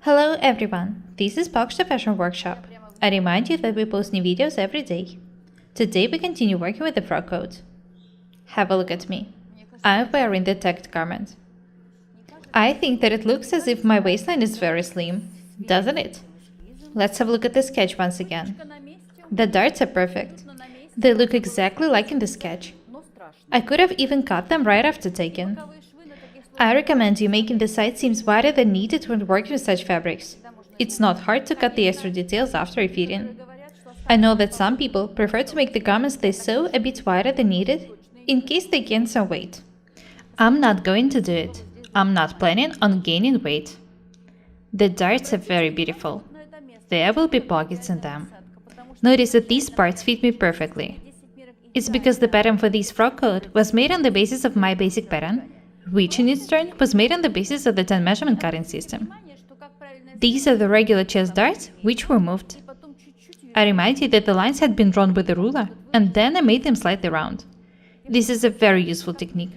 Hello everyone, this is Frock the Fashion Workshop. I remind you that we post new videos every day. Today we continue working with the frock coat. Have a look at me. I'm wearing the tacked garment. I think that it looks as if my waistline is very slim, doesn't it? Let's have a look at the sketch once again. The darts are perfect. They look exactly like in the sketch. I could have even cut them right after taking. I recommend you making the side seams wider than needed when working with such fabrics. It's not hard to cut the extra details after refitting. I know that some people prefer to make the garments they sew a bit wider than needed, in case they gain some weight. I'm not going to do it. I'm not planning on gaining weight. The darts are very beautiful. There will be pockets in them. Notice that these parts fit me perfectly. It's because the pattern for this frock coat was made on the basis of my basic pattern, which in its turn was made on the basis of the 10 measurement cutting system. These are the regular chest darts, which were moved. I remind you that the lines had been drawn with a ruler, and then I made them slightly round. This is a very useful technique.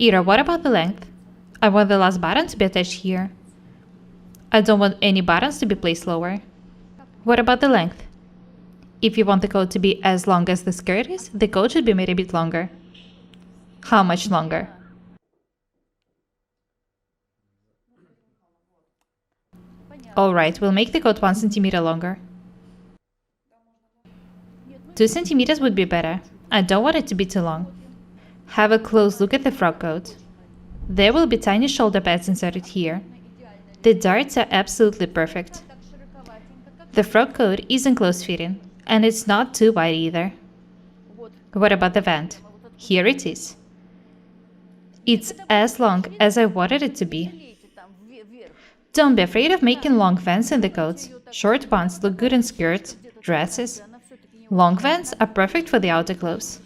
Ira, what about the length? I want the last button to be attached here. I don't want any buttons to be placed lower. What about the length? If you want the coat to be as long as the skirt is, the coat should be made a bit longer. How much longer? Alright, we'll make the coat 1 centimeter longer. 2 centimeters would be better. I don't want it to be too long. Have a close look at the frock coat. There will be tiny shoulder pads inserted here. The darts are absolutely perfect. The frock coat isn't close-fitting, and it's not too wide either. What about the vent? Here it is. It's as long as I wanted it to be. Don't be afraid of making long vents in the coats. Short ones look good in skirts, dresses. Long vents are perfect for the outer clothes.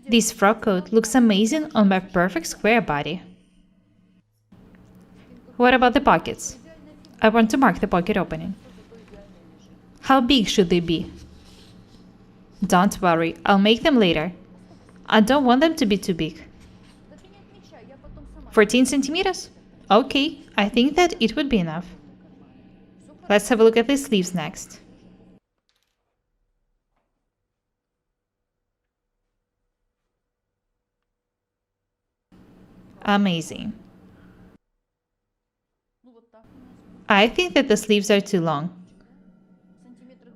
This frock coat looks amazing on my perfect square body. What about the pockets? I want to mark the pocket opening. How big should they be? Don't worry, I'll make them later. I don't want them to be too big. 14 centimeters? Okay, I think that it would be enough. Let's have a look at the sleeves next. Amazing. I think that the sleeves are too long.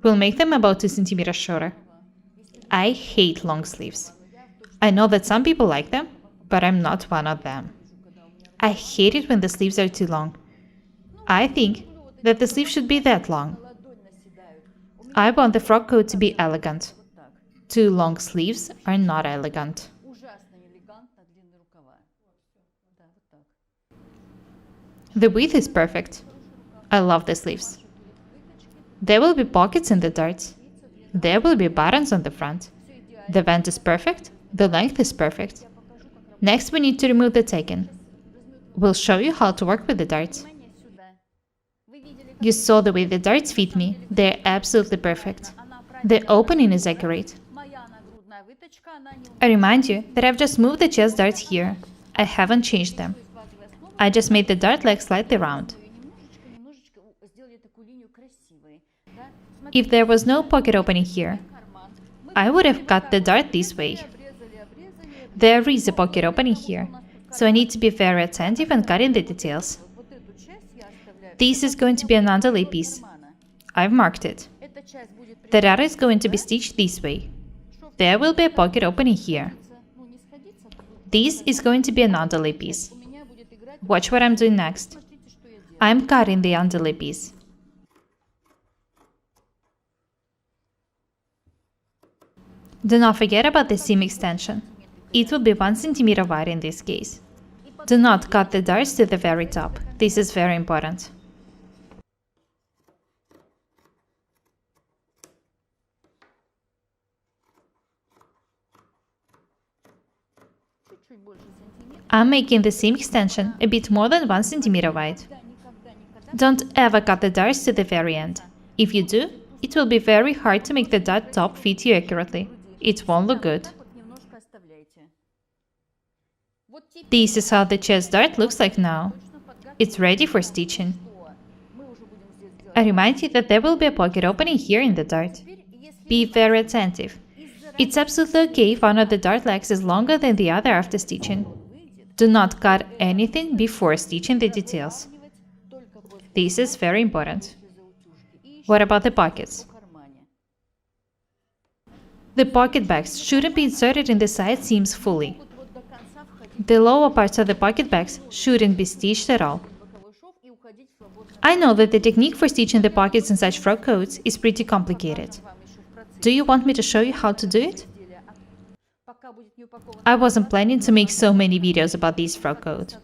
We'll make them about 2 centimeters shorter. I hate long sleeves. I know that some people like them, but I'm not one of them. I hate it when the sleeves are too long. I think that the sleeve should be that long. I want the frock coat to be elegant. Too long sleeves are not elegant. The width is perfect. I love the sleeves. There will be pockets in the darts. There will be buttons on the front. The vent is perfect. The length is perfect. Next we need to remove the tagging. We'll show you how to work with the darts. You saw the way the darts fit me. They're absolutely perfect. The opening is accurate. I remind you that I've just moved the chest darts here. I haven't changed them. I just made the dart leg slightly round. If there was no pocket opening here, I would have cut the dart this way. There is a pocket opening here, so I need to be very attentive and cutting the details. This is going to be an underlay piece. I've marked it. The dart is going to be stitched this way. There will be a pocket opening here. This is going to be an underlay piece. Watch what I'm doing next. I'm cutting the underlay piece. Do not forget about the seam extension. It will be 1 centimeter wide in this case. Do not cut the darts to the very top. This is very important. I'm making the seam extension a bit more than 1 centimeter wide. Don't ever cut the darts to the very end. If you do, it will be very hard to make the dart top fit you accurately. It won't look good. This is how the chest dart looks like now. It's ready for stitching. I remind you that there will be a pocket opening here in the dart. Be very attentive. It's absolutely okay if one of the dart legs is longer than the other after stitching. Do not cut anything before stitching the details. This is very important. What about the pockets? The pocket bags shouldn't be inserted in the side seams fully. The lower parts of the pocket bags shouldn't be stitched at all. I know that the technique for stitching the pockets in such frock coats is pretty complicated. Do you want me to show you how to do it? I wasn't planning to make so many videos about this frock coat.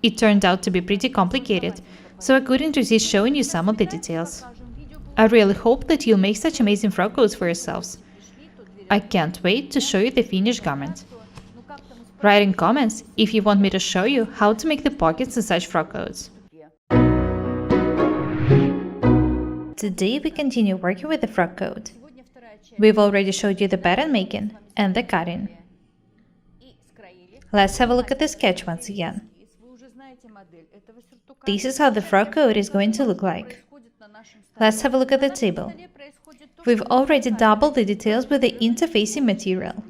It turned out to be pretty complicated, so I couldn't resist showing you some of the details. I really hope that you'll make such amazing frock coats for yourselves. I can't wait to show you the finished garment. Write in comments if you want me to show you how to make the pockets in such frock coats. Today we continue working with the frock coat. We've already showed you the pattern making and the cutting. Let's have a look at the sketch once again. This is how the frock coat is going to look like. Let's have a look at the table. We've already doubled the details with the interfacing material.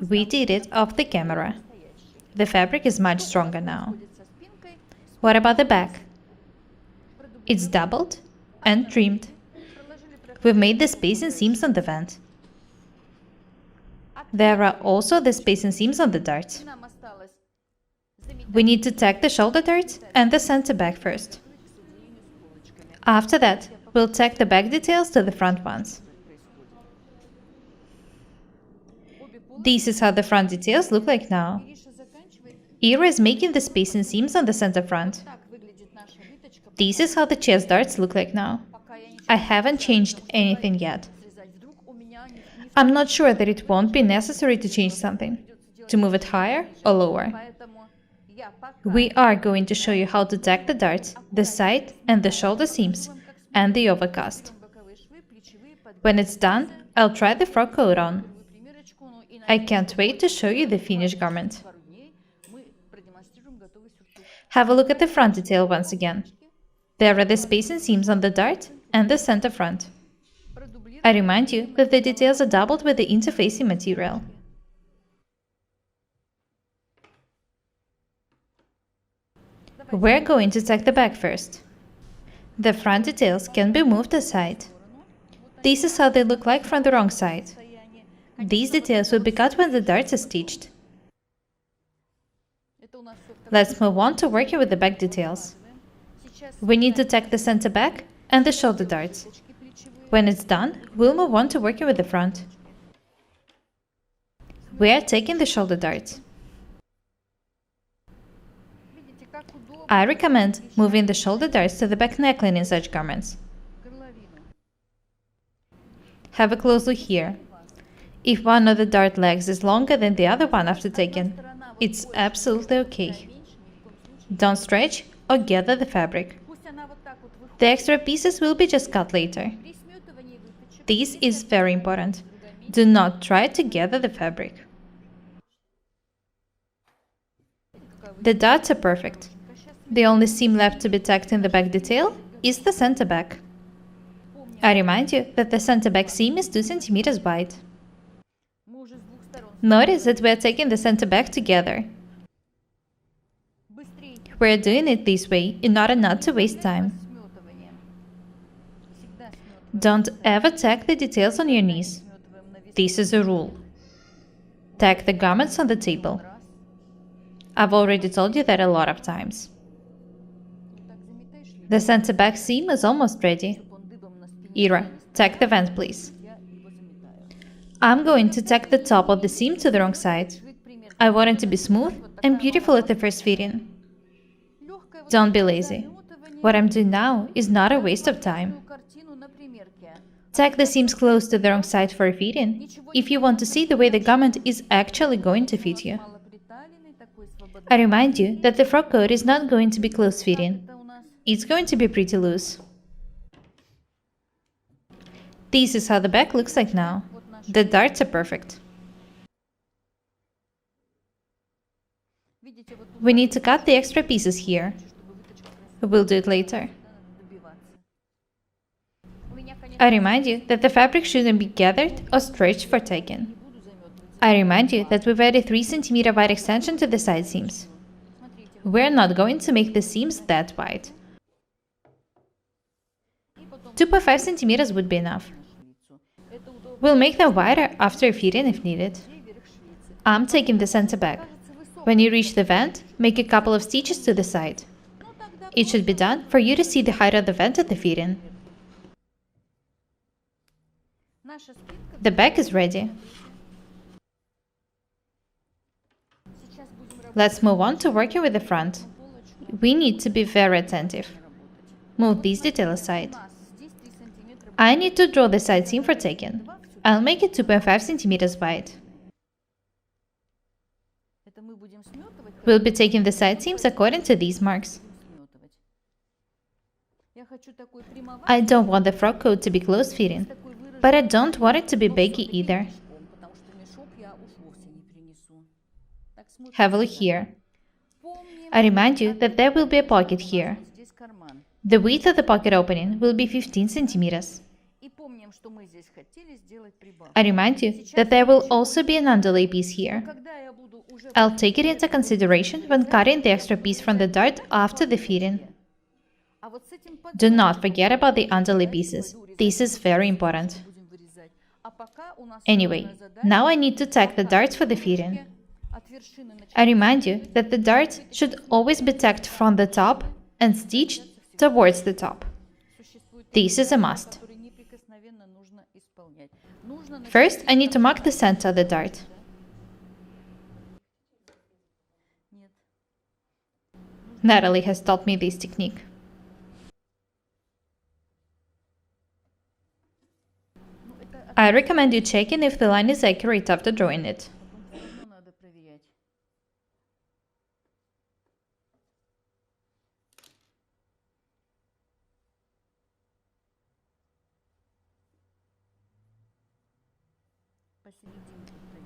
We did it off the camera. The fabric is much stronger now. What about the back? It's doubled and trimmed. We've made the spacing seams on the vent. There are also the spacing seams on the darts. We need to tack the shoulder darts and the center back first. After that, we'll tack the back details to the front ones. This is how the front details look like now. Ira is making the spacing seams on the center front. This is how the chest darts look like now. I haven't changed anything yet. I'm not sure that it won't be necessary to change something, to move it higher or lower. We are going to show you how to tack the darts, the side and the shoulder seams, and the overcast. When it's done, I'll try the frock coat on. I can't wait to show you the finished garment. Have a look at the front detail once again. There are the spacing seams on the dart and the center front. I remind you that the details are doubled with the interfacing material. We're going to tack the back first. The front details can be moved aside. This is how they look like from the wrong side. These details will be cut when the darts are stitched. Let's move on to working with the back details. We need to tack the center back and the shoulder darts. When it's done, we'll move on to working with the front. We are taking the shoulder darts. I recommend moving the shoulder darts to the back neckline in such garments. Have a close look here. If one of the dart legs is longer than the other one after taking, it's absolutely okay. Don't stretch or gather the fabric. The extra pieces will be just cut later. This is very important. Do not try to gather the fabric. The darts are perfect. The only seam left to be tacked in the back detail is the center back. I remind you that the center back seam is 2 cm wide. Notice that we are taking the center back together. We are doing it this way in order not to waste time. Don't ever tack the details on your knees. This is a rule. Tack the garments on the table. I've already told you that a lot of times. The center back seam is almost ready. Ira, tack the vent, please. I'm going to tack the top of the seam to the wrong side. I want it to be smooth and beautiful at the first fitting. Don't be lazy. What I'm doing now is not a waste of time. Tack the seams close to the wrong side for a fitting if you want to see the way the garment is actually going to fit you. I remind you that the frock coat is not going to be close-fitting. It's going to be pretty loose. This is how the back looks like now. The darts are perfect. We need to cut the extra pieces here. We'll do it later. I remind you that the fabric shouldn't be gathered or stretched for tacking. I remind you that we've added 3 cm wide extension to the side seams. We're not going to make the seams that wide. 2.5 centimeters would be enough. We'll make them wider after fitting if needed. I'm taking the center back. When you reach the vent, make a couple of stitches to the side. It should be done for you to see the height of the vent at the fitting. The back is ready. Let's move on to working with the front. We need to be very attentive. Move this detail aside. I need to draw the side seam for tacking. I'll make it 2.5 centimeters wide. We'll be taking the side seams according to these marks. I don't want the frock coat to be close-fitting, but I don't want it to be baggy either. Have a look here. I remind you that there will be a pocket here. The width of the pocket opening will be 15 centimeters. I remind you that there will also be an underlay piece here. I'll take it into consideration when cutting the extra piece from the dart after the fitting. Do not forget about the underlay pieces. This is very important. Anyway, now I need to tack the darts for the fitting. I remind you that the darts should always be tacked from the top and stitched towards the top. This is a must. First, I need to mark the center of the dart. Natalie has taught me this technique. I recommend you checking if the line is accurate after drawing it.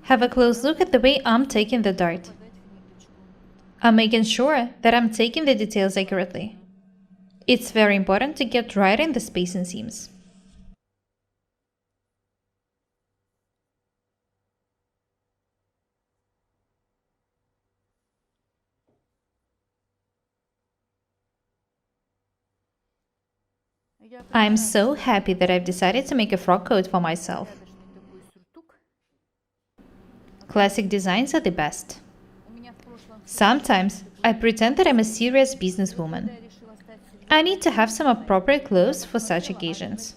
Have a close look at the way I'm taking the dart. I'm making sure that I'm taking the details accurately. It's very important to get right in the spacing seams. I'm so happy that I've decided to make a frock coat for myself. Classic designs are the best. Sometimes I pretend that I'm a serious businesswoman. I need to have some appropriate clothes for such occasions.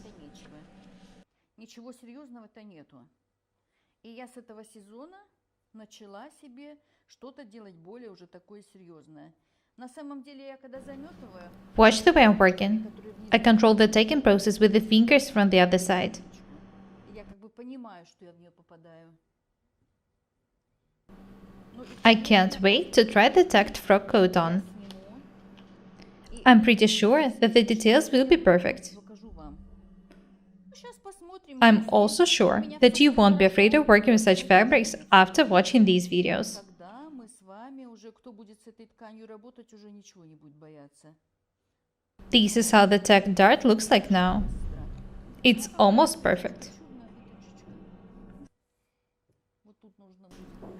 Watch the way I'm working. I control the taking process with the fingers from the other side. I can't wait to try the tacked frock coat on. I'm pretty sure that the details will be perfect. I'm also sure that you won't be afraid of working with such fabrics after watching these videos. This is how the tack dart looks like now. It's almost perfect.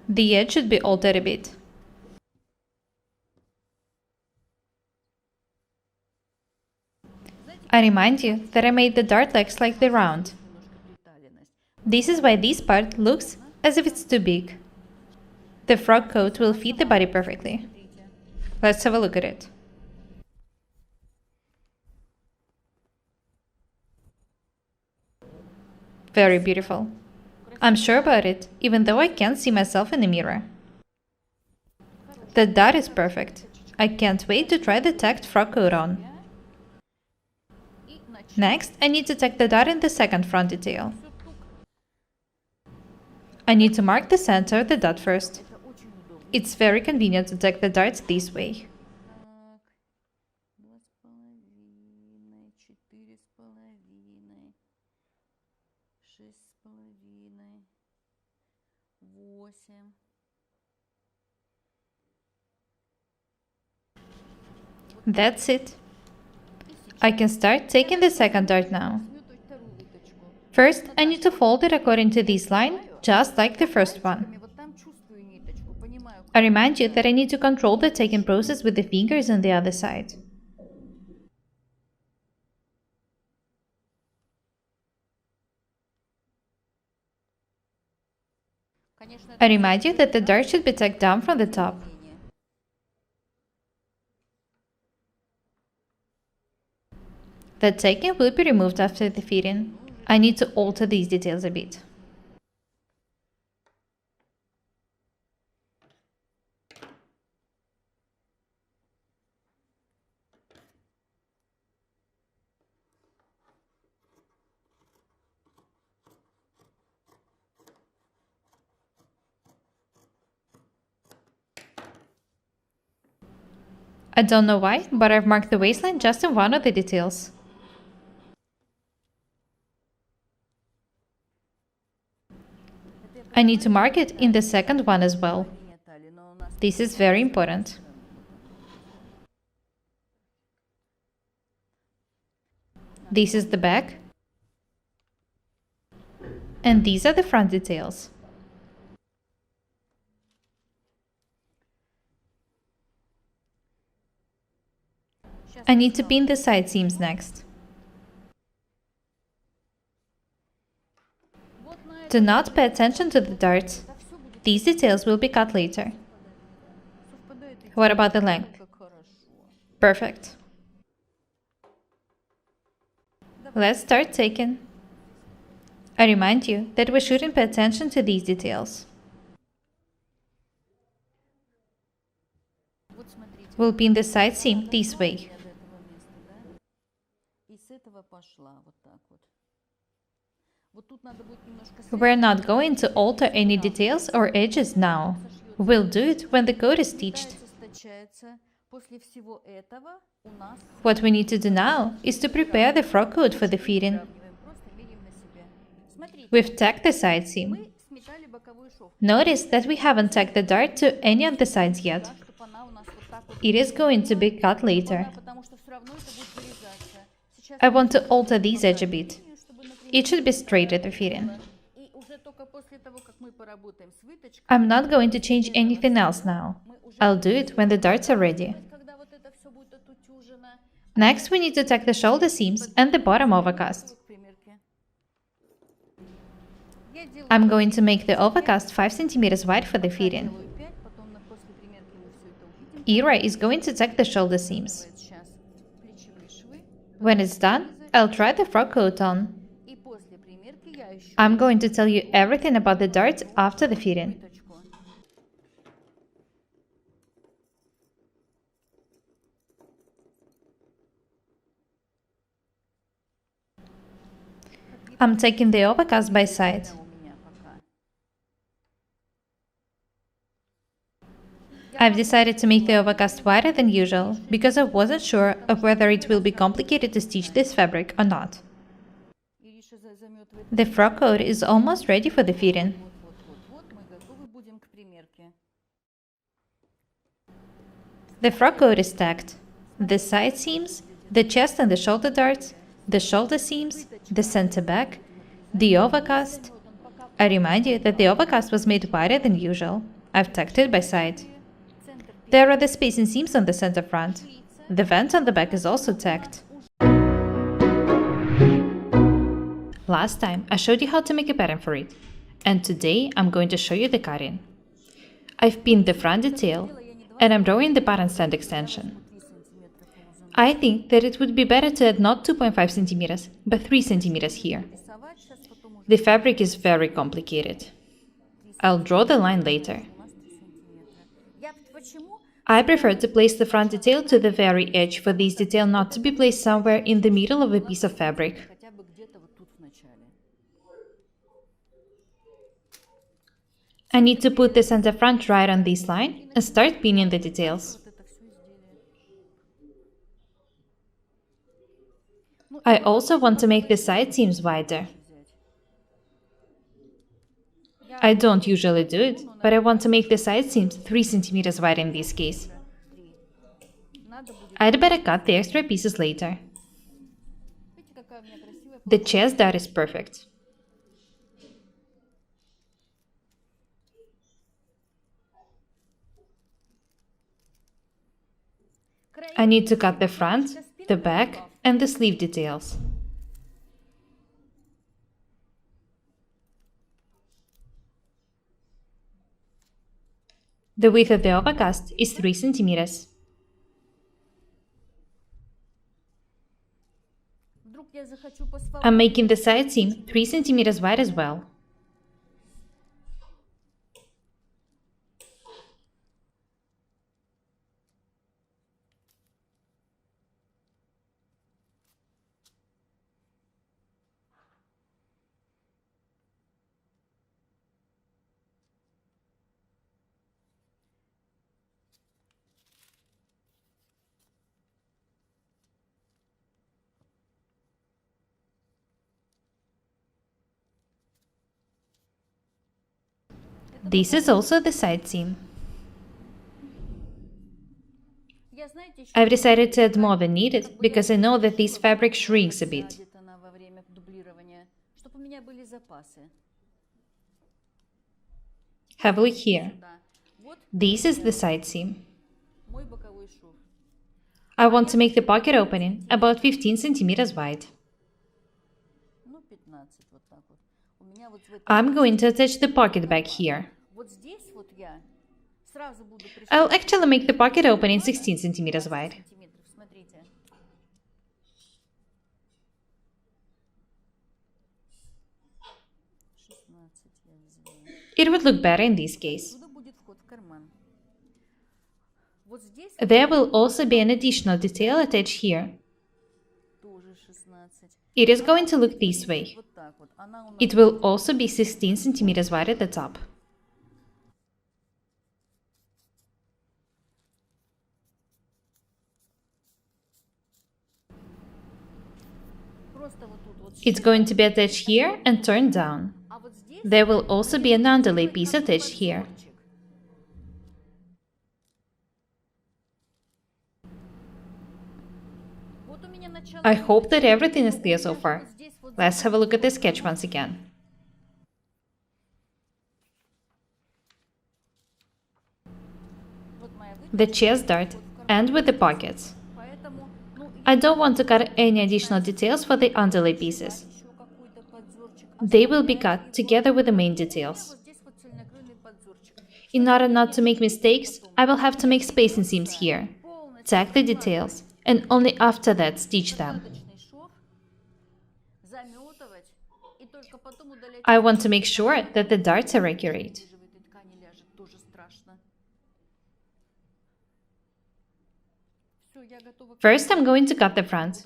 The edge should be altered a bit. I remind you that I made the dart legs slightly round. This is why this part looks as if it's too big. The frock coat will fit the body perfectly. Let's have a look at it. Very beautiful. I'm sure about it, even though I can't see myself in the mirror. The dart is perfect. I can't wait to try the tacked frock coat on. Next, I need to tack the dart in the second front detail. I need to mark the center of the dart first. It's very convenient to tack the darts this way. That's it. I can start taking the second dart now. First, I need to fold it according to this line, just like the first one. I remind you that I need to control the taking process with the fingers on the other side. I remind you that the dart should be tacked down from the top. The tacking will be removed after the fitting. I need to alter these details a bit. I don't know why, but I've marked the waistline just in one of the details. I need to mark it in the second one as well. This is very important. This is the back. And these are the front details. I need to pin the side seams next. Do not pay attention to the darts. These details will be cut later. What about the length? Perfect. Let's start taking. I remind you that we shouldn't pay attention to these details. We'll pin the side seam this way. We're not going to alter any details or edges now. We'll do it when the coat is stitched. What we need to do now is to prepare the frock coat for the fitting. We've tacked the side seam. Notice that we haven't tacked the dart to any of the sides yet. It is going to be cut later. I want to alter this edge a bit. It should be straight at the fitting. I'm not going to change anything else now. I'll do it when the darts are ready. Next, we need to tack the shoulder seams and the bottom overcast. I'm going to make the overcast 5 cm wide for the fitting. Ira is going to tack the shoulder seams. When it's done, I'll try the frock coat on. I'm going to tell you everything about the darts after the fitting. I'm taking the overcast by side. I've decided to make the overcast wider than usual because I wasn't sure of whether it will be complicated to stitch this fabric or not. The frock coat is almost ready for the fitting. The frock coat is tacked. The side seams, the chest and the shoulder darts, the shoulder seams, the center back, the overcast. I remind you that the overcast was made wider than usual. I've tacked it by side. There are the spacing seams on the center front. The vent on the back is also tacked. Last time I showed you how to make a pattern for it, and today I'm going to show you the cutting. I've pinned the front detail, and I'm drawing the pattern stand extension. I think that it would be better to add not 2.5 cm, but 3 cm here. The fabric is very complicated. I'll draw the line later. I prefer to place the front detail to the very edge for this detail not to be placed somewhere in the middle of a piece of fabric. I need to put the center front right on this line and start pinning the details. I also want to make the side seams wider. I don't usually do it, but I want to make the side seams 3 cm wide in this case. I'd better cut the extra pieces later. The chest dart is perfect. I need to cut the front, the back, and the sleeve details. The width of the overcast is 3 centimeters. I'm making the side seam 3 centimeters wide as well. This is also the side seam. I've decided to add more than needed because I know that this fabric shrinks a bit. Have a look here. This is the side seam. I want to make the pocket opening about 15 centimeters wide. I'm going to attach the pocket back here. I'll actually make the pocket opening 16 centimeters wide. It would look better in this case. There will also be an additional detail attached here. It is going to look this way. It will also be 16 centimeters wide at the top. It's going to be attached here and turned down. There will also be an underlay piece attached here. I hope that everything is clear so far. Let's have a look at the sketch once again. The chest dart and with the pockets. I don't want to cut any additional details for the underlay pieces. They will be cut together with the main details. In order not to make mistakes, I will have to make spacing seams here, tack the details, and only after that stitch them. I want to make sure that the darts are accurate. First, I'm going to cut the front.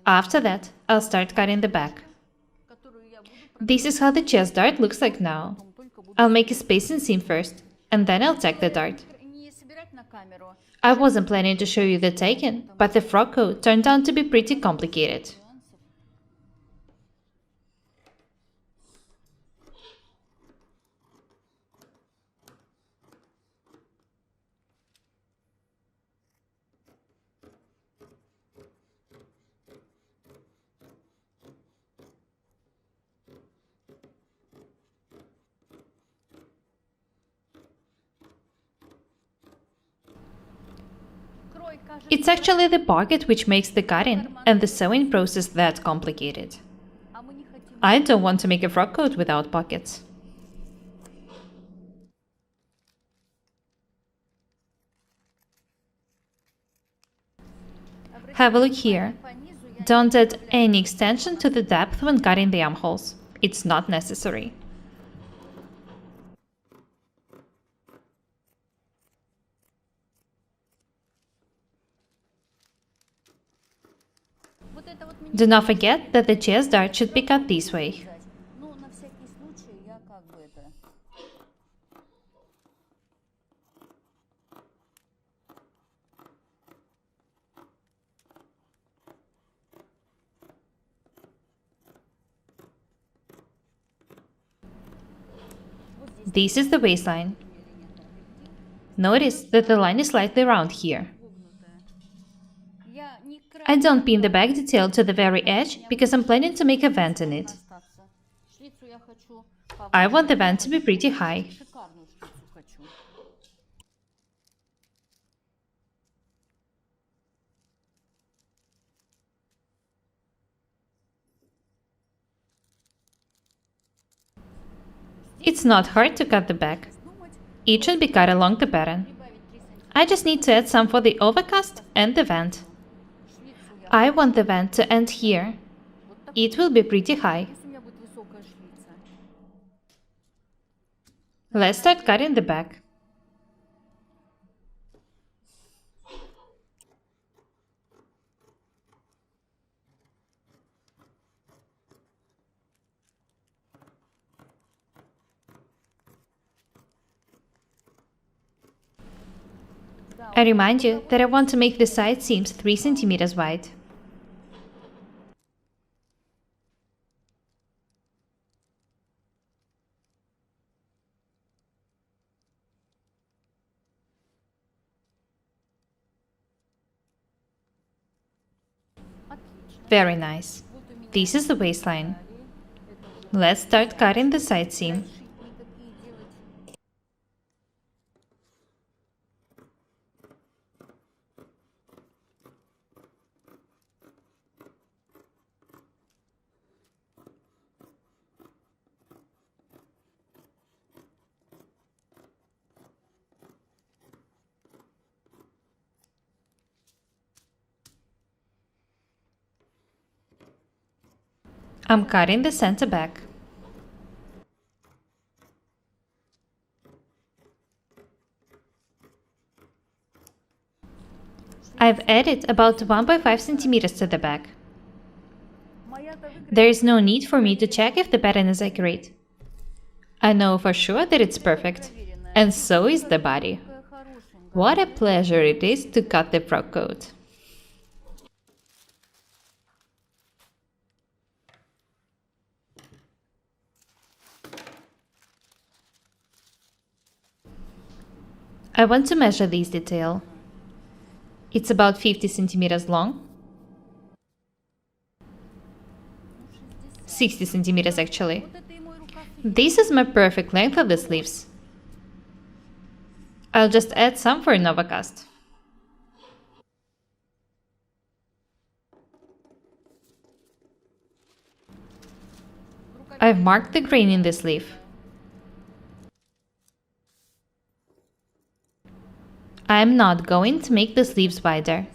After that, I'll start cutting the back. This is how the chest dart looks like now. I'll make a spacing seam first, and then I'll tack the dart. I wasn't planning to show you the tacking, but the frock coat turned out to be pretty complicated. It's actually the pocket which makes the cutting and the sewing process that complicated. I don't want to make a frock coat without pockets. Have a look here. Don't add any extension to the depth when cutting the armholes. It's not necessary. Do not forget that the chest dart should be cut this way. This is the waistline. Notice that the line is slightly round here. I don't pin the back detail to the very edge because I'm planning to make a vent in it. I want the vent to be pretty high. It's not hard to cut the back. It should be cut along the pattern. I just need to add some for the overcast and the vent. I want the vent to end here. It will be pretty high. Let's start cutting the back. I remind you that I want to make the side seams 3 cm wide. Very nice. This is the waistline. Let's start cutting the side seam. I'm cutting the center back. I've added about 1.5 cm to the back. There is no need for me to check if the pattern is accurate. I know for sure that it's perfect. And so is the body. What a pleasure it is to cut the frock coat. I want to measure this detail. It's about 50 centimeters long. 60 centimeters actually. This is my perfect length of the sleeves. I'll just add some for an overcast. I've marked the grain in the sleeve. I'm not going to make the sleeves wider.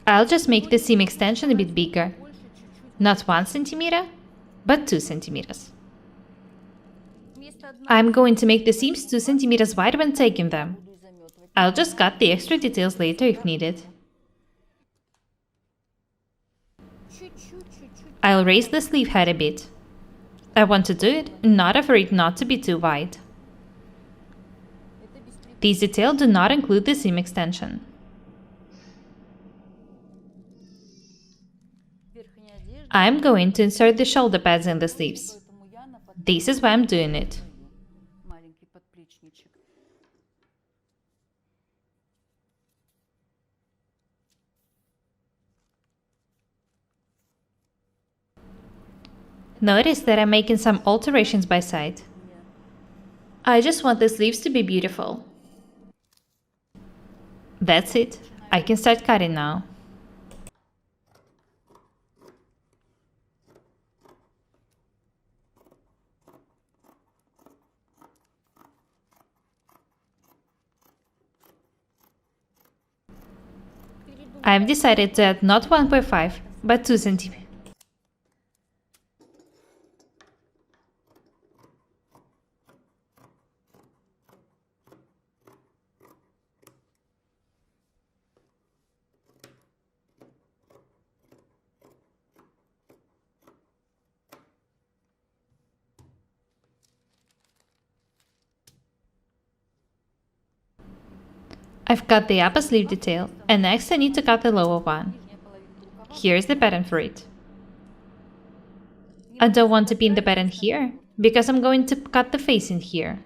I'll just make the seam extension a bit bigger. Not 1 centimeter, but 2 centimeters. I'm going to make the seams 2 centimeters wide when taking them. I'll just cut the extra details later if needed. I'll raise the sleeve head a bit. I want to do it, not for it not to be too wide. These details do not include the seam extension. I'm going to insert the shoulder pads in the sleeves. This is why I'm doing it. Notice that I'm making some alterations by side. I just want the sleeves to be beautiful. That's it. I can start cutting now. I've decided to add not 1.5, but 2 centimeters. I've cut the upper sleeve detail, and next I need to cut the lower one. Here's the pattern for it. I don't want to pin the pattern here, because I'm going to cut the facing here.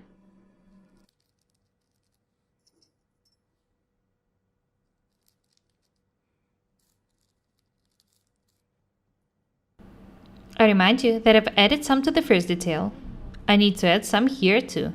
I remind you that I've added some to the first detail. I need to add some here too.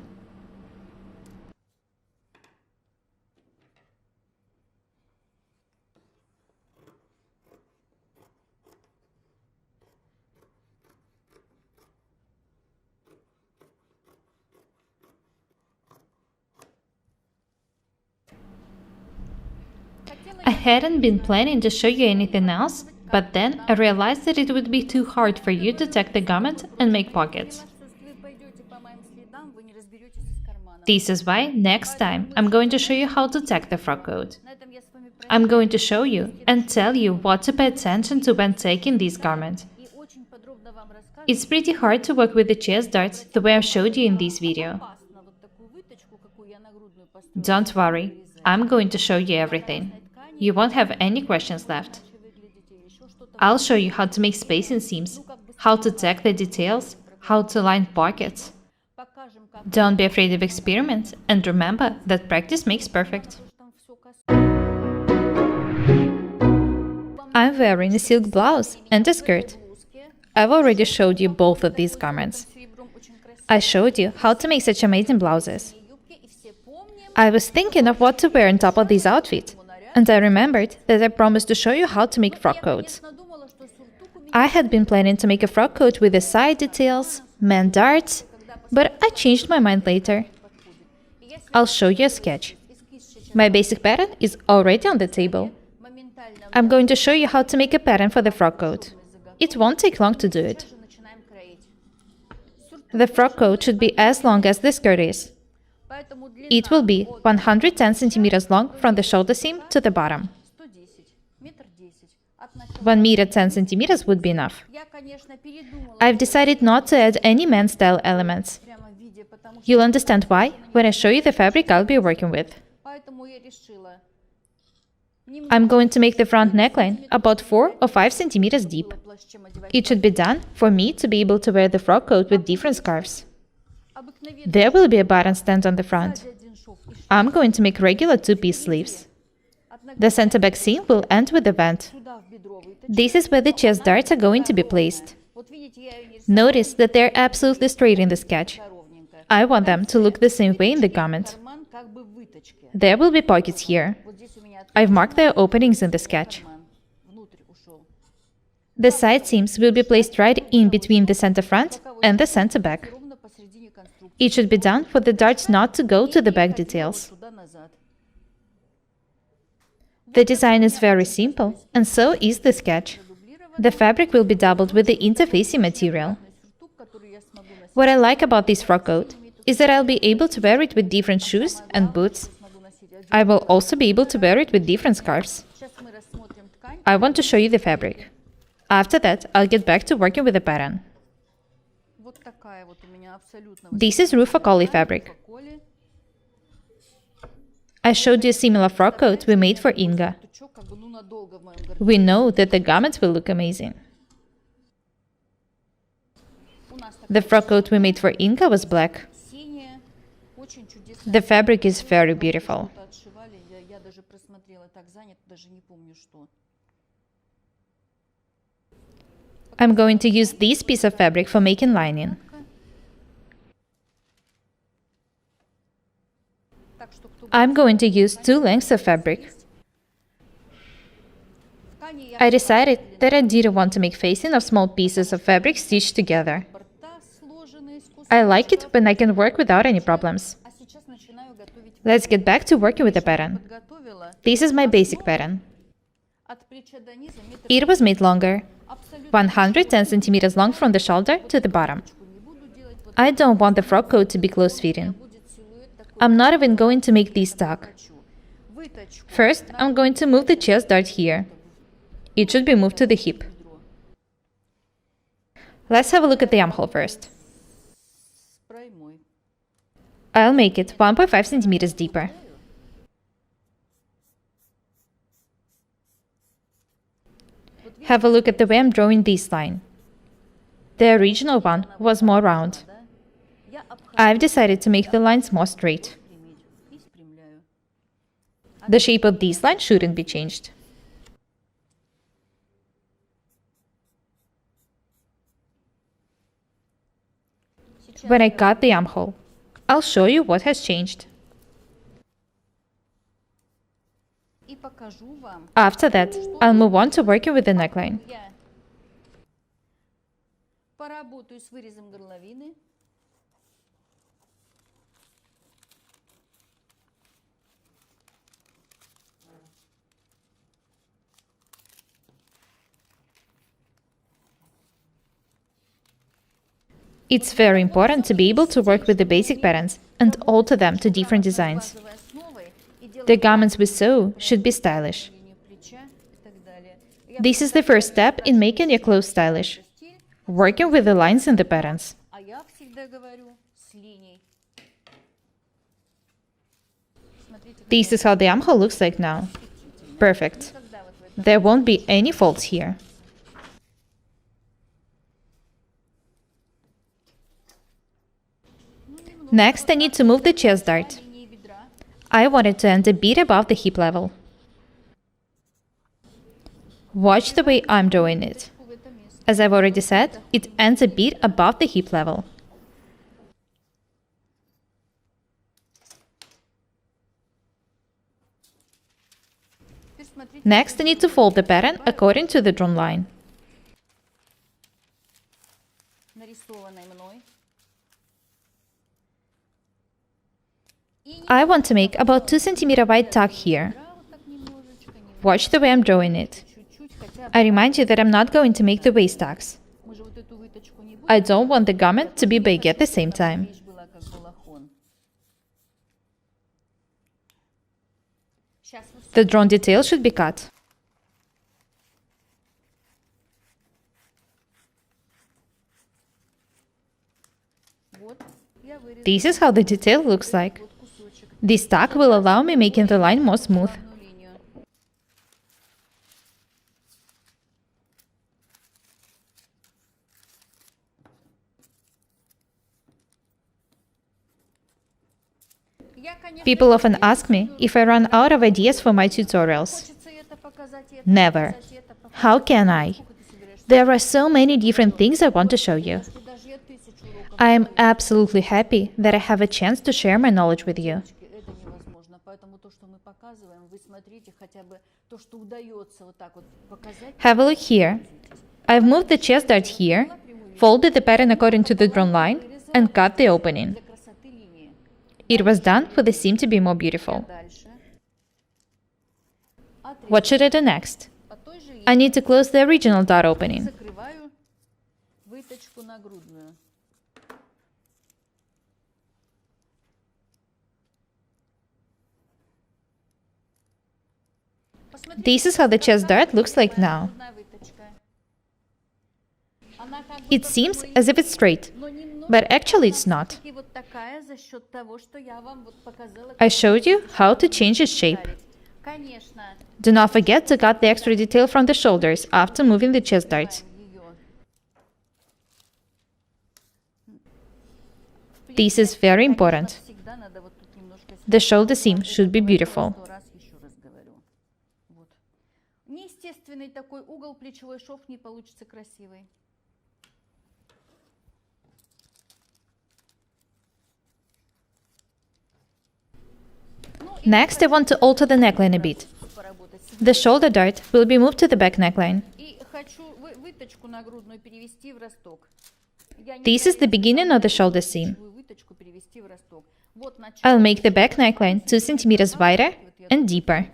I hadn't been planning to show you anything else, but then I realized that it would be too hard for you to tack the garment and make pockets. This is why next time I'm going to show you how to tack the frock coat. I'm going to show you and tell you what to pay attention to when tacking this garment. It's pretty hard to work with the chest darts the way I showed you in this video. Don't worry, I'm going to show you everything. You won't have any questions left. I'll show you how to make spacing seams, how to tack the details, how to line pockets. Don't be afraid of experiments, and remember that practice makes perfect. I'm wearing a silk blouse and a skirt. I've already showed you both of these garments. I showed you how to make such amazing blouses. I was thinking of what to wear on top of this outfit, and I remembered that I promised to show you how to make frock coats. I had been planning to make a frock coat with the side details, man darts, but I changed my mind later. I'll show you a sketch. My basic pattern is already on the table. I'm going to show you how to make a pattern for the frock coat. It won't take long to do it. The frock coat should be as long as the skirt is. It will be 110 centimeters long from the shoulder seam to the bottom. 1 meter 10 centimeters would be enough. I've decided not to add any man-style elements. You'll understand why when I show you the fabric I'll be working with. I'm going to make the front neckline about 4 or 5 centimeters deep. It should be done for me to be able to wear the frock coat with different scarves. There will be a button stand on the front. I'm going to make regular two-piece sleeves. The center back seam will end with a vent. This is where the chest darts are going to be placed. Notice that they're absolutely straight in the sketch. I want them to look the same way in the garment. There will be pockets here. I've marked their openings in the sketch. The side seams will be placed right in between the center front and the center back. It should be done for the darts not to go to the back details. The design is very simple, and so is the sketch. The fabric will be doubled with the interfacing material. What I like about this frock coat is that I'll be able to wear it with different shoes and boots. I will also be able to wear it with different scarves. I want to show you the fabric. After that, I'll get back to working with the pattern. This is Rufocoli fabric. I showed you a similar frock coat we made for Inga. We know that the garments will look amazing. The frock coat we made for Inga was black. The fabric is very beautiful. I'm going to use this piece of fabric for making lining. I'm going to use 2 lengths of fabric. I decided that I didn't want to make facing of small pieces of fabric stitched together. I like it when I can work without any problems. Let's get back to working with the pattern. This is my basic pattern. It was made longer, 110 centimeters long from the shoulder to the bottom. I don't want the frock coat to be close-fitting. I'm not even going to make this tuck. First, I'm going to move the chest dart here. It should be moved to the hip. Let's have a look at the armhole first. I'll make it 1.5 centimeters deeper. Have a look at the way I'm drawing this line. The original one was more round. I've decided to make the lines more straight. The shape of this line shouldn't be changed. when I cut the armhole. I'll show you what has changed. After that, I'll move on to working with the neckline. It's very important to be able to work with the basic patterns and alter them to different designs. The garments we sew should be stylish. This is the first step in making your clothes stylish, working with the lines in the patterns. This is how the armhole looks like now. Perfect. There won't be any faults here. Next, I need to move the chest dart. I want it to end a bit above the hip level. Watch the way I'm doing it. As I've already said, it ends a bit above the hip level. Next, I need to fold the pattern according to the drawn line. I want to make about 2 cm wide tuck here. Watch the way I'm drawing it. I remind you that I'm not going to make the waist tucks. I don't want the garment to be big at the same time. The drawn detail should be cut. This is how the detail looks like. This tuck will allow me making the line more smooth. People often ask me if I run out of ideas for my tutorials. Never. How can I? There are so many different things I want to show you. I am absolutely happy that I have a chance to share my knowledge with you. Have a look here. I've moved the chest dart here, folded the pattern according to the drawn line, and cut the opening. It was done for the seam to be more beautiful. What should I do next? I need to close the original dart opening. This is how the chest dart looks like now. It seems as if it's straight, but actually it's not. I showed you how to change its shape. Do not forget to cut the extra detail from the shoulders after moving the chest darts. This is very important. The shoulder seam should be beautiful. Next, I want to alter the neckline a bit. The shoulder dart will be moved to the back neckline. This is the beginning of the shoulder seam. I'll make the back neckline 2 cm wider and deeper.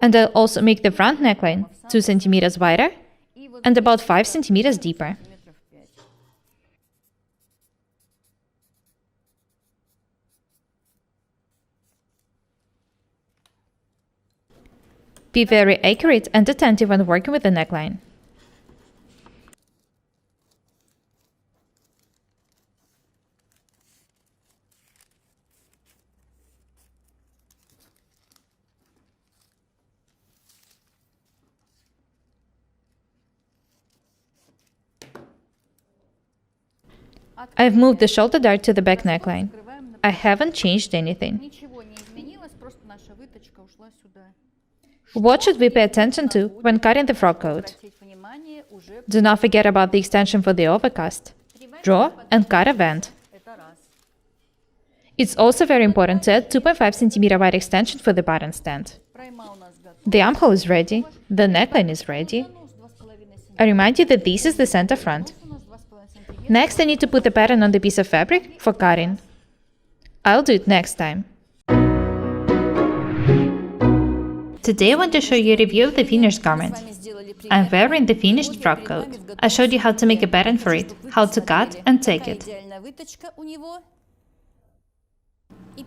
And I'll also make the front neckline 2 cm wider and about 5 cm deeper. Be very accurate and attentive when working with the neckline. I've moved the shoulder dart to the back neckline. I haven't changed anything. What should we pay attention to when cutting the frock coat? Do not forget about the extension for the overcast. draw and cut a vent. It's also very important to add 2.5 cm wide extension for the button stand. The armhole is ready, the neckline is ready. I remind you that this is the center front. Next, I need to put the pattern on the piece of fabric for cutting. I'll do it next time. Today I want to show you a review of the finished garment. I'm wearing the finished frock coat. I showed you how to make a pattern for it, how to cut and take it.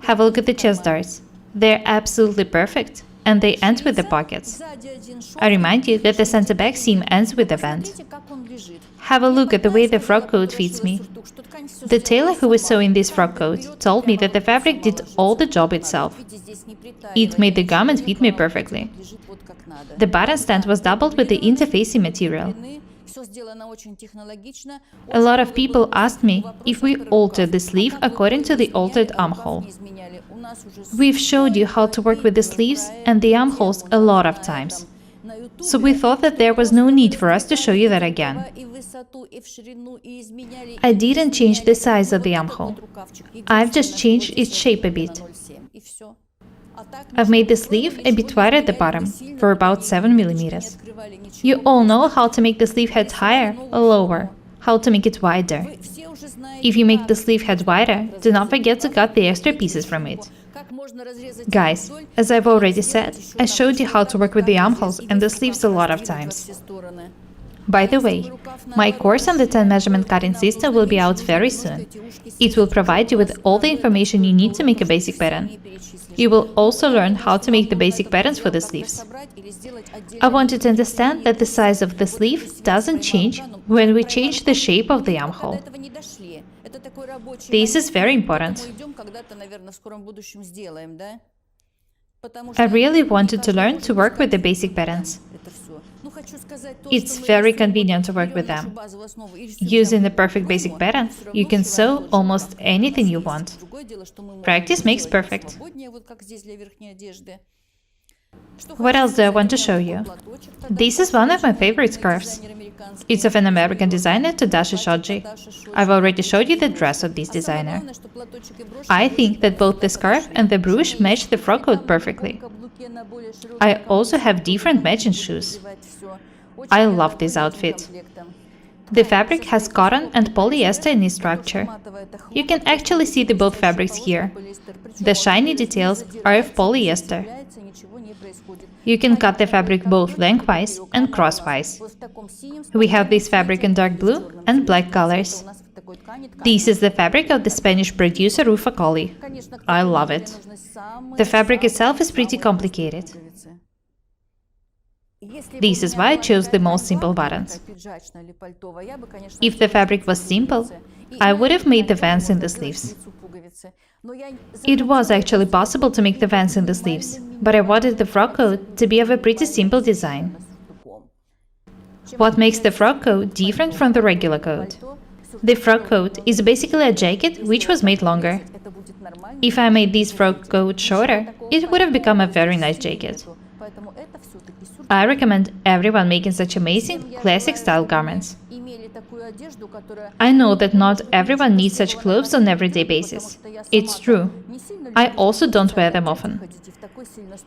Have a look at the chest darts. They're absolutely perfect, and they end with the pockets. I remind you that the center back seam ends with a vent. Have a look at the way the frock coat fits me. The tailor who was sewing this frock coat told me that the fabric did all the job itself. It made the garment fit me perfectly. The button stand was doubled with the interfacing material. A lot of people asked me if we altered the sleeve according to the altered armhole. We've showed you how to work with the sleeves and the armholes a lot of times. So we thought that there was no need for us to show you that again. I didn't change the size of the armhole. I've just changed its shape a bit. I've made the sleeve a bit wider at the bottom, for about 7 mm. You all know how to make the sleeve head higher or lower, how to make it wider. If you make the sleeve head wider, do not forget to cut the extra pieces from it. Guys, as I've already said, I showed you how to work with the armholes and the sleeves a lot of times. By the way, my course on the 10 measurement cutting system will be out very soon. It will provide you with all the information you need to make a basic pattern. You will also learn how to make the basic patterns for the sleeves. I want you to understand that the size of the sleeve doesn't change when we change the shape of the armhole. This is very important. I really wanted to learn to work with the basic patterns. It's very convenient to work with them. Using the perfect basic pattern, you can sew almost anything you want. Practice makes perfect. What else do I want to show you? This is one of my favorite scarves. It's of an American designer, Tadashi Shoji. I've already showed you the dress of this designer. I think that both the scarf and the brooch match the frock coat perfectly. I also have different matching shoes. I love this outfit. The fabric has cotton and polyester in its structure. You can actually see the both fabrics here. The shiny details are of polyester. You can cut the fabric both lengthwise and crosswise. We have this fabric in dark blue and black colors. This is the fabric of the Spanish producer Rufa Colli. I love it. The fabric itself is pretty complicated. This is why I chose the most simple buttons. If the fabric was simple, I would have made the vents in the sleeves. It was actually possible to make the vents in the sleeves, but I wanted the frock coat to be of a pretty simple design. What makes the frock coat different from the regular coat? The frock coat is basically a jacket which was made longer. If I made this frock coat shorter, it would have become a very nice jacket. I recommend everyone making such amazing, classic-style garments. I know that not everyone needs such clothes on an everyday basis. It's true. I also don't wear them often.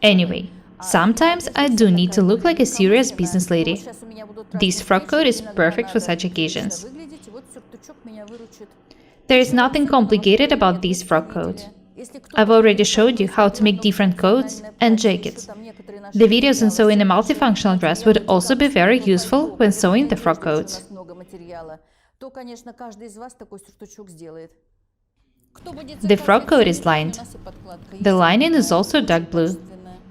Anyway, sometimes I do need to look like a serious business lady. This frock coat is perfect for such occasions. There is nothing complicated about this frock coat. I've already showed you how to make different coats and jackets. The videos on sewing a multifunctional dress would also be very useful when sewing the frock coats. The frock coat is lined. The lining is also dark blue.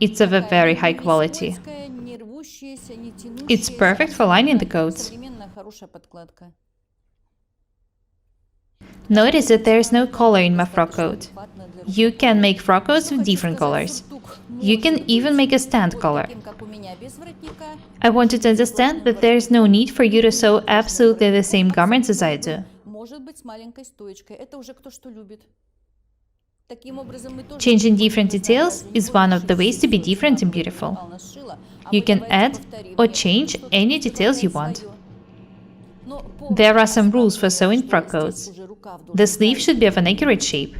It's of a very high quality. It's perfect for lining the coats. Notice that there is no collar in my frock coat. You can make frock coats with different colors. You can even make a stand collar. I want you to understand that there is no need for you to sew absolutely the same garments as I do. Changing different details is one of the ways to be different and beautiful. You can add or change any details you want. There are some rules for sewing frock coats. The sleeves should be of an accurate shape.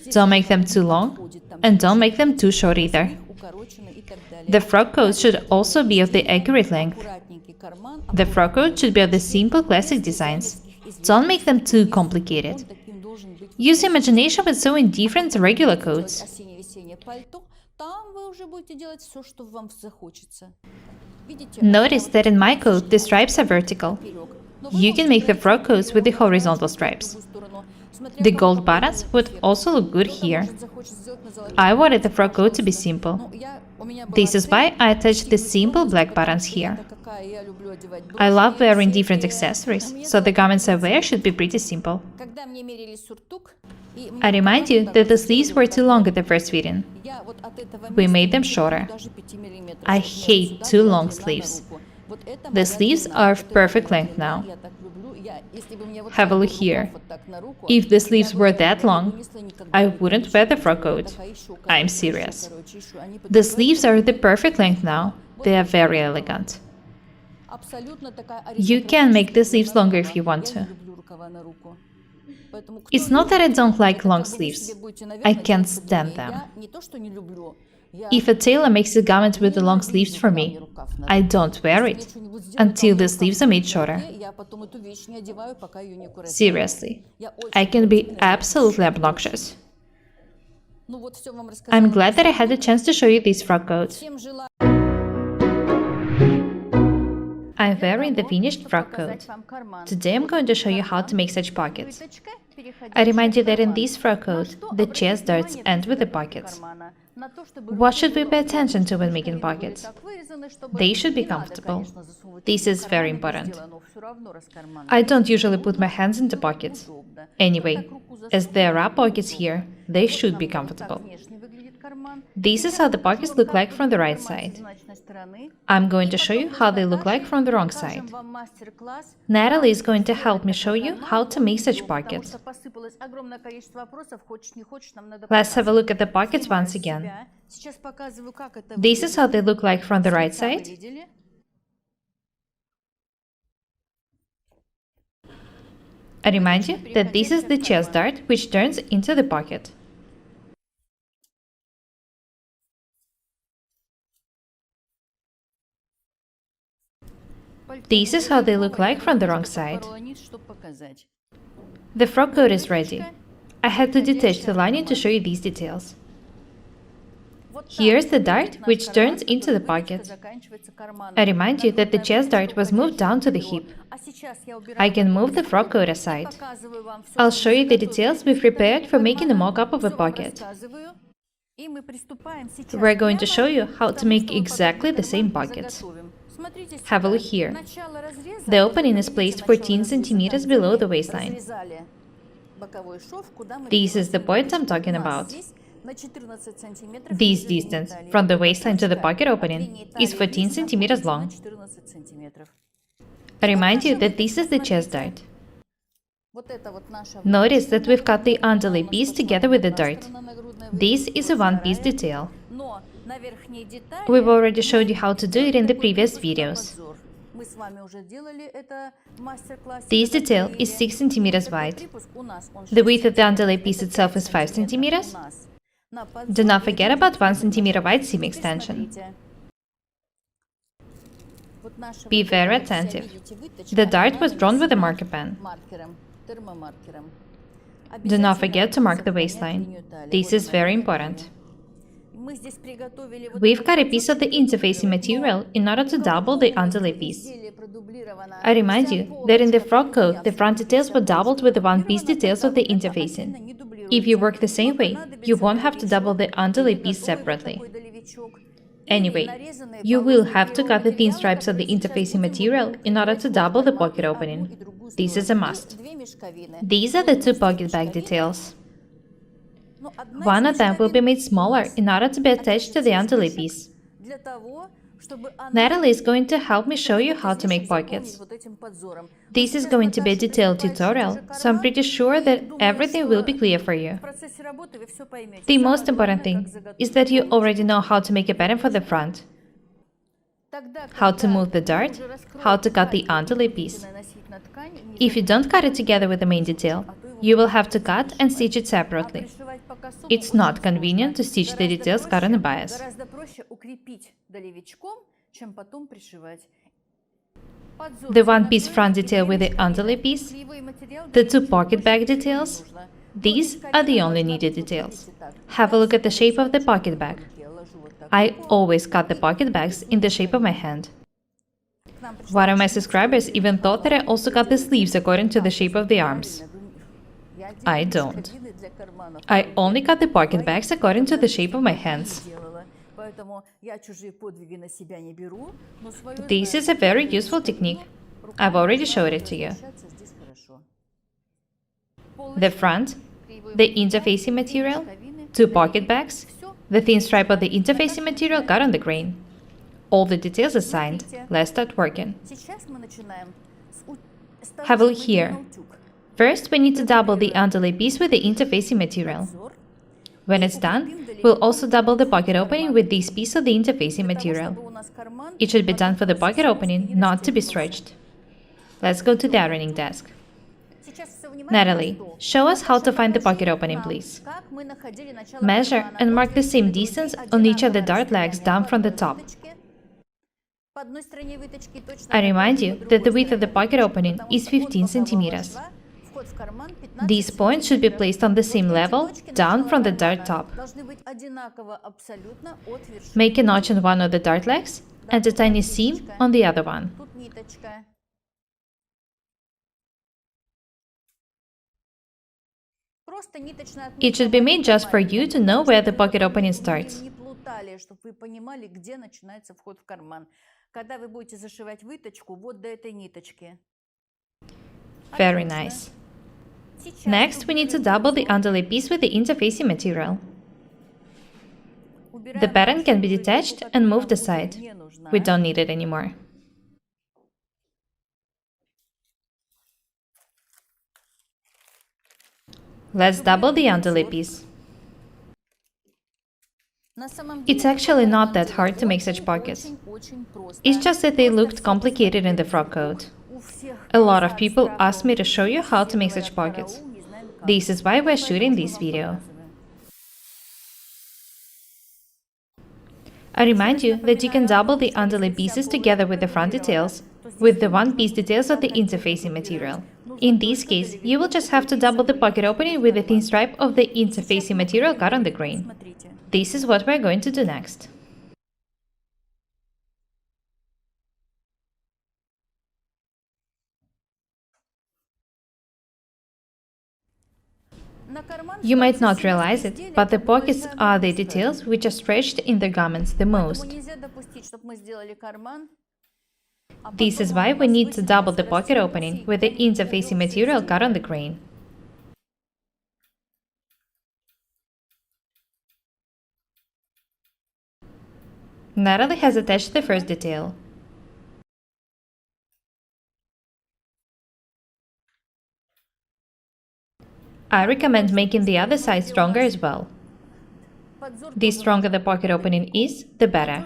Don't make them too long, and don't make them too short either. The frock coat should also be of the accurate length. The frock coat should be of the simple classic designs. Don't make them too complicated. Use imagination when sewing different regular coats. Notice that in my coat the stripes are vertical. You can make the frock coats with the horizontal stripes. The gold buttons would also look good here. I wanted the frock coat to be simple. This is why I attached the simple black buttons here. I love wearing different accessories, so the garments I wear should be pretty simple. I remind you that the sleeves were too long at the first fitting. We made them shorter. I hate too long sleeves. The sleeves are of perfect length now. Have a look here. If the sleeves were that long, I wouldn't wear the frock coat. I'm serious. The sleeves are the perfect length now. They are very elegant. You can make the sleeves longer if you want to. It's not that I don't like long sleeves. I can't stand them. If a tailor makes a garment with the long sleeves for me, I don't wear it until the sleeves are made shorter. Seriously, I can be absolutely obnoxious. I'm glad that I had the chance to show you this frock coat. I'm wearing the finished frock coat. Today I'm going to show you how to make such pockets. I remind you that in this frock coat, the chest darts end with the pockets. What should we pay attention to when making pockets? They should be comfortable. This is very important. I don't usually put my hands into pockets. Anyway, as there are pockets here, they should be comfortable. This is how the pockets look like from the right side. I'm going to show you how they look like from the wrong side. Natalie is going to help me show you how to make such pockets. Let's have a look at the pockets once again. This is how they look like from the right side. I remind you that this is the chest dart, which turns into the pocket. This is how they look like from the wrong side. The frock coat is ready. I had to detach the lining to show you these details. Here's the dart, which turns into the pocket. I remind you that the chest dart was moved down to the hip. I can move the frock coat aside. I'll show you the details we've prepared for making a mock-up of a pocket. We're going to show you how to make exactly the same pockets. Have a look here. The opening is placed 14 centimeters below the waistline. This is the point I'm talking about. This distance, from the waistline to the pocket opening, is 14 centimeters long. I remind you that this is the chest dart. Notice that we've cut the underlay piece together with the dart. This is a one-piece detail. We've already showed you how to do it in the previous videos. This detail is 6 centimeters wide. The width of the underlay piece itself is 5 centimeters. Do not forget about 1 centimeter wide seam extension. Be very attentive. The dart was drawn with a marker pen. Do not forget to mark the waistline. This is very important. We've cut a piece of the interfacing material in order to double the underlay piece. I remind you that in the frock coat, the front details were doubled with the one-piece details of the interfacing. If you work the same way, you won't have to double the underlay piece separately. Anyway, you will have to cut the thin stripes of the interfacing material in order to double the pocket opening. This is a must. These are the two pocket bag details. One of them will be made smaller in order to be attached to the underlay piece. Natalie is going to help me show you how to make pockets. This is going to be a detailed tutorial, so I'm pretty sure that everything will be clear for you. The most important thing is that you already know how to make a pattern for the front, how to move the dart, how to cut the underlay piece. If you don't cut it together with the main detail, you will have to cut and stitch it separately. It's not convenient to stitch the details cut on the bias. The one-piece front detail with the underlay piece, the two pocket bag details, these are the only needed details. Have a look at the shape of the pocket bag. I always cut the pocket bags in the shape of my hand. One of my subscribers even thought that I also cut the sleeves according to the shape of the arms. I don't. I only cut the pocket bags according to the shape of my hands. This is a very useful technique. I've already showed it to you. The front, the interfacing material, two pocket bags, the thin stripe of the interfacing material cut on the grain. All the details assigned. Let's start working. Have a look here. First, we need to double the underlay piece with the interfacing material. When it's done, we'll also double the pocket opening with this piece of the interfacing material. It should be done for the pocket opening, not to be stretched. Let's go to the ironing desk. Natalie, show us how to find the pocket opening, please. Measure and mark the same distance on each of the dart legs down from the top. I remind you that the width of the pocket opening is 15 centimeters. These points should be placed on the same level, down from the dart top. Make a notch on one of the dart legs and a tiny seam on the other one. It should be made just for you to know where the pocket opening starts. Very nice. Next, we need to double the underlay piece with the interfacing material. The pattern can be detached and moved aside. We don't need it anymore. Let's double the underlay piece. It's actually not that hard to make such pockets. It's just that they looked complicated in the frock coat. A lot of people asked me to show you how to make such pockets. This is why we're shooting this video. I remind you that you can double the underlay pieces together with the front details, with the one-piece details of the interfacing material. In this case, you will just have to double the pocket opening with the thin stripe of the interfacing material cut on the grain. This is what we're going to do next. You might not realize it, but the pockets are the details which are stretched in the garments the most. This is why we need to double the pocket opening with the interfacing material cut on the grain. Natalie has attached the first detail. I recommend making the other side stronger as well. The stronger the pocket opening is, the better.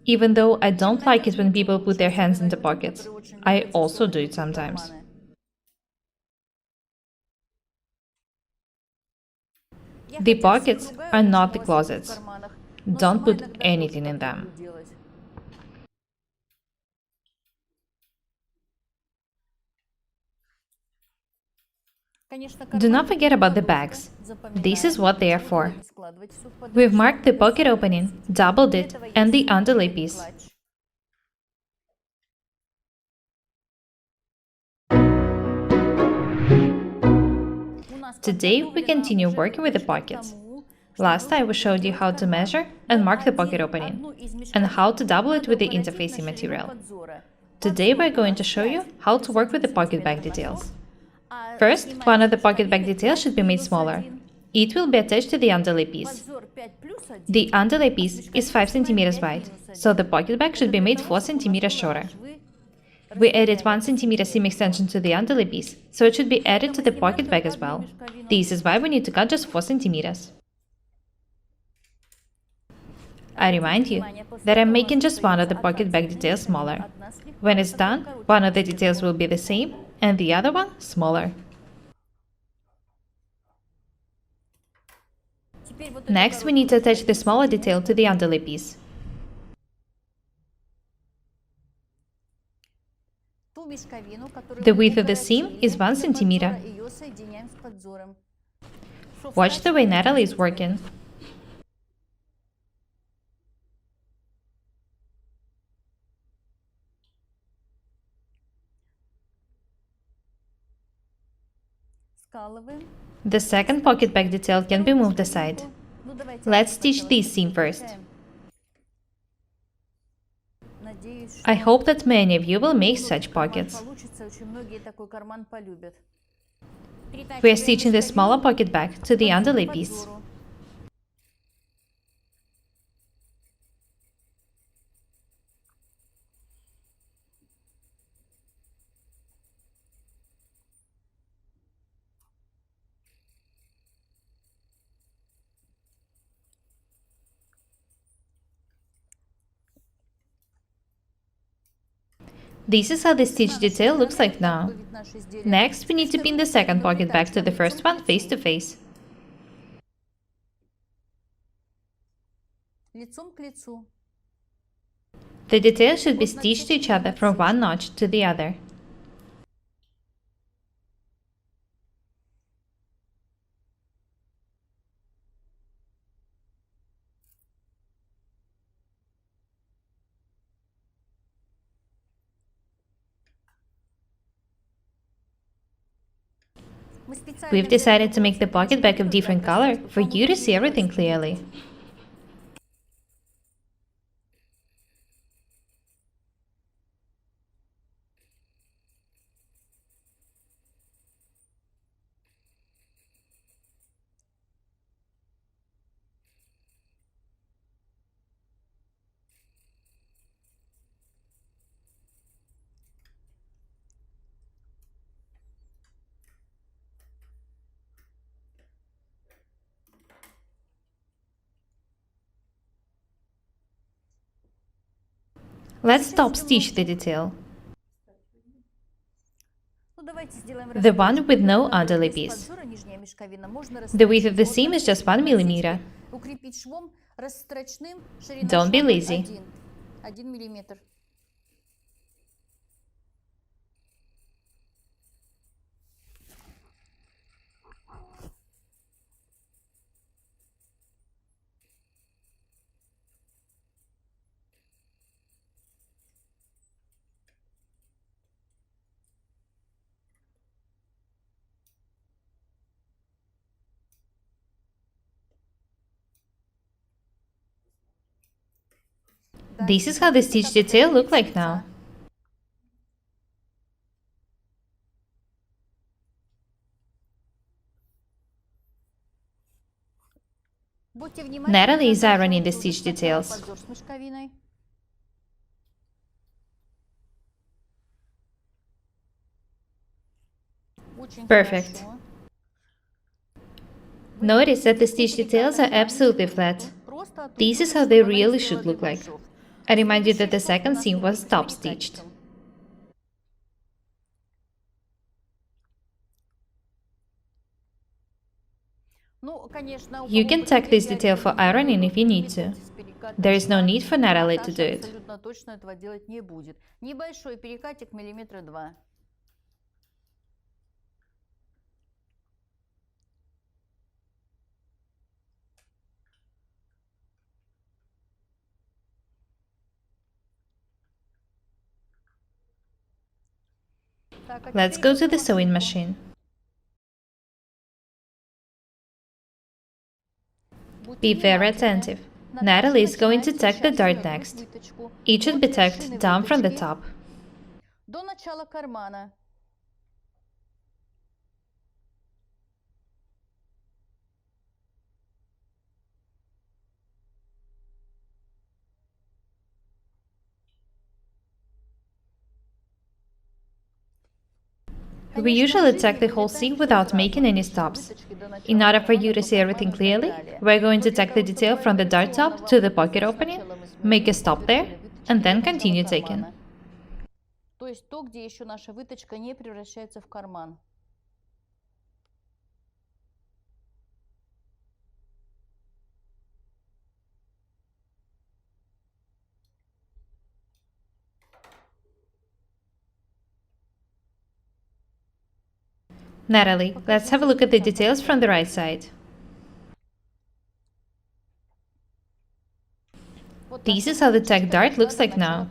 Even though I don't like it when people put their hands in the pockets. I also do it sometimes. The pockets are not the closets. Don't put anything in them. Do not forget about the bags. This is what they are for. We've marked the pocket opening, doubled it, and the underlay piece. Today we continue working with the pockets. Last time we showed you how to measure and mark the pocket opening, and how to double it with the interfacing material. Today we're going to show you how to work with the pocket bag details. First, one of the pocket bag details should be made smaller. It will be attached to the underlay piece. The underlay piece is 5 cm wide, so the pocket bag should be made 4 cm shorter. We added 1 cm seam extension to the underlay piece, so it should be added to the pocket bag as well. This is why we need to cut just 4 cm. I remind you that I'm making just one of the pocket bag details smaller. When it's done, one of the details will be the same, and the other one smaller. Next, we need to attach the smaller detail to the underlay piece. The width of the seam is 1 centimeter. Watch the way Natalie is working. The second pocket back detail can be moved aside. Let's stitch this seam first. I hope that many of you will make such pockets. We are stitching the smaller pocket back to the underlay piece. This is how the stitch detail looks like now. Next, we need to pin the second pocket back to the first one face to face. The details should be stitched to each other from one notch to the other. We've decided to make the pocket back of different color for you to see everything clearly. Let's top stitch the detail. The one with no underlay piece. The width of the seam is just 1 millimeter. Don't be lazy. This is how the stitch detail looks like now. Natalie is ironing the stitch details. Perfect. Notice that the stitch details are absolutely flat. This is how they really should look like. I remind you that the second seam was top stitched. You can tack this detail for ironing if you need to. There is no need for Natalie to do it. Let's go to the sewing machine. Be very attentive. Natalie is going to tack the dart next. It should be tacked down from the top. We usually tack the whole seam without making any stops. In order for you to see everything clearly, we're going to tack the detail from the dart top to the pocket opening, make a stop there, and then continue tacking. есть то, где еще наша выточка не превращается в карман. Natalie, let's have a look at the details from the right side. This is how the tack dart looks like now.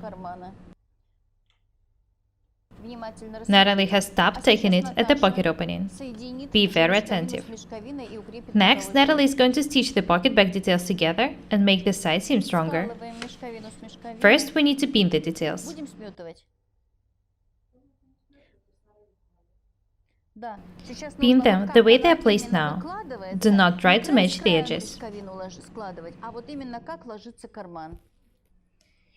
Natalie has stopped taking it at the pocket opening. Be very attentive. Next, Natalie is going to stitch the pocket back details together and make the side seam stronger. First, we need to pin the details. Pin them the way they are placed now. Do not try to match the edges.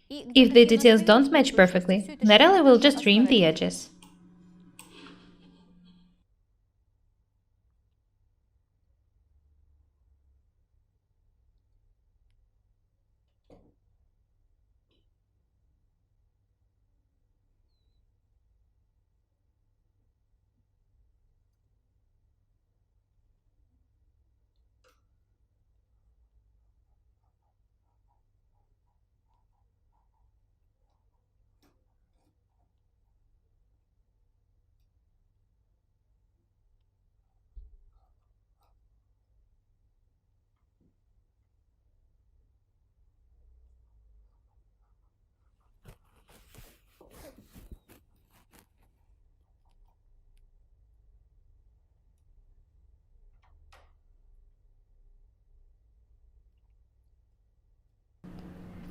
If the details don't match perfectly, Natalie will just trim the edges.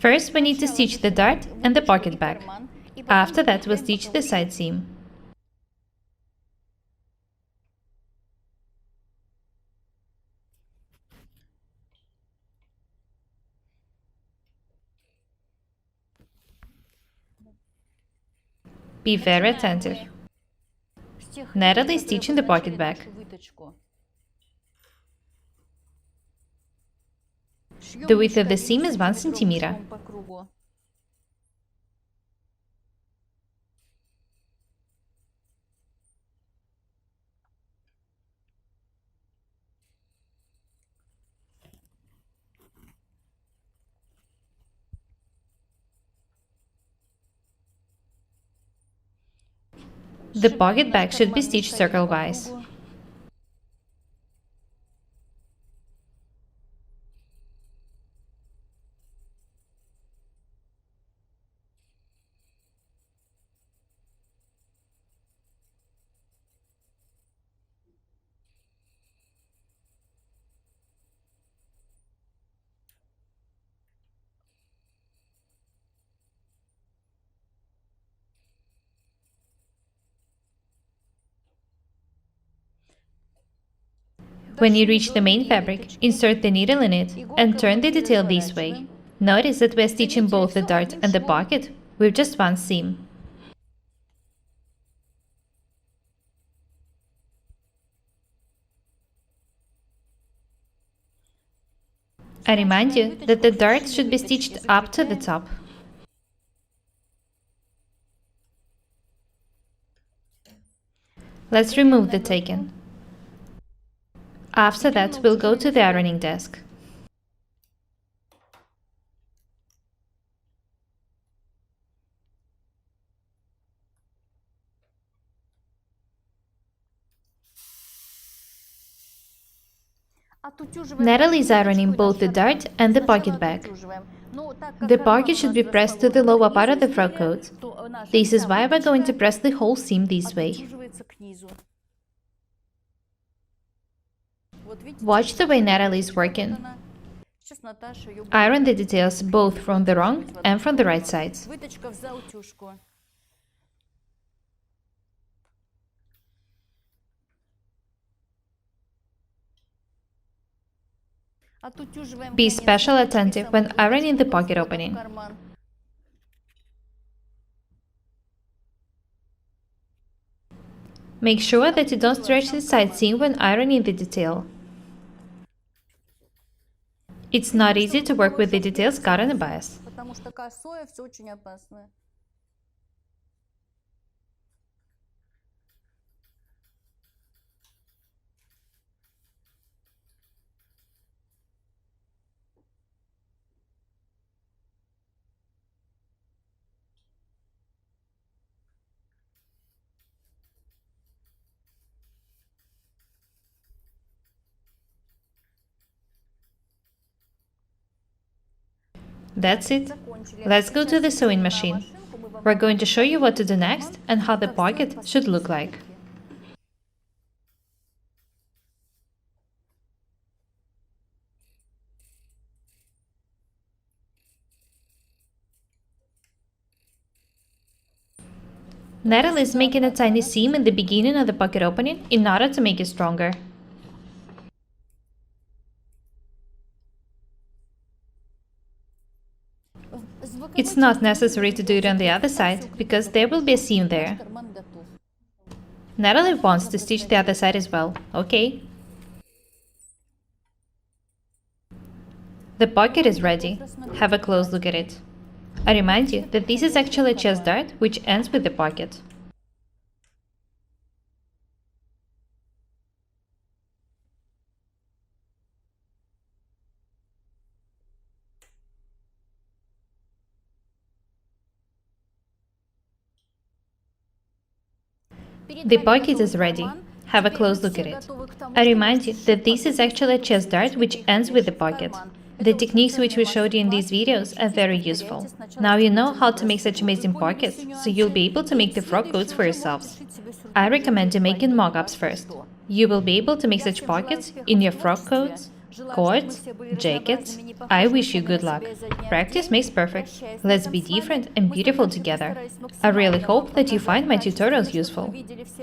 First, we need to stitch the dart and the pocket back. After that, we'll stitch the side seam. Be very attentive. Natalie is stitching the pocket back. The width of the seam is 1 centimeter. The pocket back should be stitched circle-wise. When you reach the main fabric, insert the needle in it and turn the detail this way. Notice that we're stitching both the dart and the pocket with just one seam. I remind you that the darts should be stitched up to the top. Let's remove the taking. After that, we'll go to the ironing desk. Natalie is ironing both the dart and the pocket back. The pocket should be pressed to the lower part of the frock coat. This is why we're going to press the whole seam this way. Watch the way Natalie is working. Iron the details both from the wrong and from the right sides. Be special attentive when ironing the pocket opening. Make sure that you don't stretch the side seam when ironing the detail. It's not easy to work with the details cut on a bias. That's it. Let's go to the sewing machine. We're going to show you what to do next and how the pocket should look like. Natalie is making a tiny seam in the beginning of the pocket opening in order to make it stronger. It's not necessary to do it on the other side, because there will be a seam there. Natalie wants to stitch the other side as well. Okay. The pocket is ready. Have a close look at it. I remind you that this is actually a chest dart, which ends with the pocket. The pocket is ready. Have a close look at it. I remind you that this is actually a chest dart, which ends with the pocket. The techniques which we showed you in these videos are very useful. Now you know how to make such amazing pockets, so you'll be able to make the frock coats for yourselves. I recommend you making mock-ups first. You will be able to make such pockets in your frock coats, coats, jackets. I wish you good luck. Practice makes perfect. Let's be different and beautiful together. I really hope that you find my tutorials useful.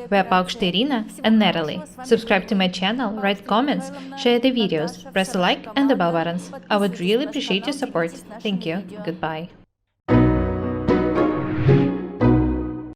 We're Paukšte Irina and Natalie. Subscribe to my channel, write comments, share the videos, press the like and the bell buttons. I would really appreciate your support. Thank you. Goodbye.